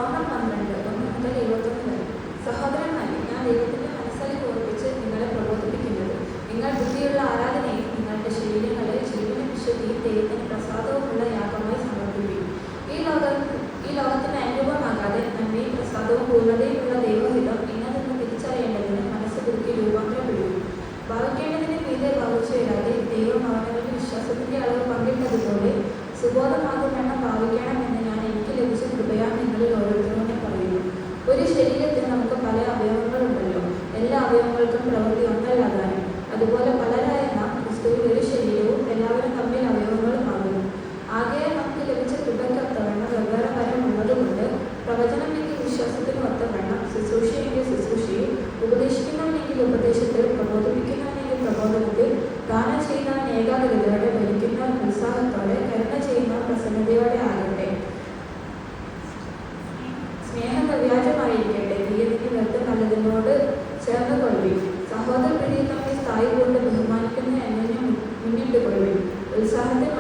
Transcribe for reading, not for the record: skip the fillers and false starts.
ഉദാഹരണം 12:1-21 വരെ. സഹോദരന്മാരെ, ഞാൻ ദൈവത്തിന്റെ മനസ്സലിൽ ഓർപ്പിച്ച് നിങ്ങളെ പ്രബോധിപ്പിക്കുന്നത്, നിങ്ങൾ ബുദ്ധിയുള്ള ആരാധനയും നിങ്ങളുടെ ശരീരങ്ങളെ ജീവനും വിശുദ്ധിയും ദൈവത്തിന് പ്രസാദവുമുള്ള യാഗമായി സമർപ്പിക്കും. ഈ ലോകത്തിന് അനുരൂപമാകാതെ നന്മയും പ്രസാദവും പൂർണ്ണതയുമുള്ള ദൈവഹിതം ഇന്നതെന്ന് തിരിച്ചറിയേണ്ടതിന് മനസ്സ് പുതുക്കി രൂപാന്തരപ്പെടും. ഭാവിക്കേണ്ടതിന് മീതെ ഭാവിച്ചുവരാതെ ദൈവം അവനവന്റെ വിശ്വാസത്തിന്റെ അളവ് പങ്കിട്ടതുപോലെ സുബോധമാകുമെണ്ണം ഭാവിക്കണമെന്ന് ഞാൻ എനിക്ക് ലഭിച്ച കൃപയാ നിങ്ങളിൽ ഓരോരുത്തരോടും പറയുന്നു. ഒരു ശരീരത്തിൽ നമുക്ക് പല അവയവങ്ങളുണ്ടല്ലോ, എല്ലാ അവയവങ്ങൾക്കും പ്രവൃത്തി ഒന്നല്ലാതാനും. അതുപോലെ പലരായ നാം ക്രിസ്തുവിൽ ഒരു ശരീരവും എല്ലാവരും തമ്മിൽ അവയവങ്ങളുമാകുന്നു. ആകയാൽ നമുക്ക് ലഭിച്ച കൃപയ്ക്ക് ഒത്തവണ്ണം വെവ്വേറെ വരം ഉള്ളതുകൊണ്ട് പ്രവചനമെങ്കിൽ വിശ്വാസത്തിന് ഒത്തവണ്ണം, ശുശ്രൂഷയെങ്കിൽ ശുശ്രൂഷയിൽ, ഉപദേശിക്കുന്നവനെങ്കിൽ ഉപദേശത്തിൽ, പ്രബോധിപ്പിക്കുന്നവനെങ്കിൽ പ്രബോധനത്തിൽ, ദാനം ചെയ്യുന്നവൻ ഏകാഗ്രതയോടെ, ഭരിക്കുന്നവൻ ഉത്സാഹത്തോടെ, കരുണ ചെയ്യുന്നവൻ പ്രസന്നതയോടെ ആകട്ടെ. സ്നേഹം നിർവ്യാജമായിരിക്കട്ടെ, തീയതിന് വെറുതെ നല്ലതിനോട് ചേർന്ന് കൊള്ളുവിൻ. സഹോദരപ്രീതി തമ്മിൽ സ്ഥായി കൊണ്ട് ബഹുമാനിക്കുന്ന അന്യോന്യം മുന്നിട്ട് കൊള്ളുവിൻ. ഉത്സാഹത്തിൽ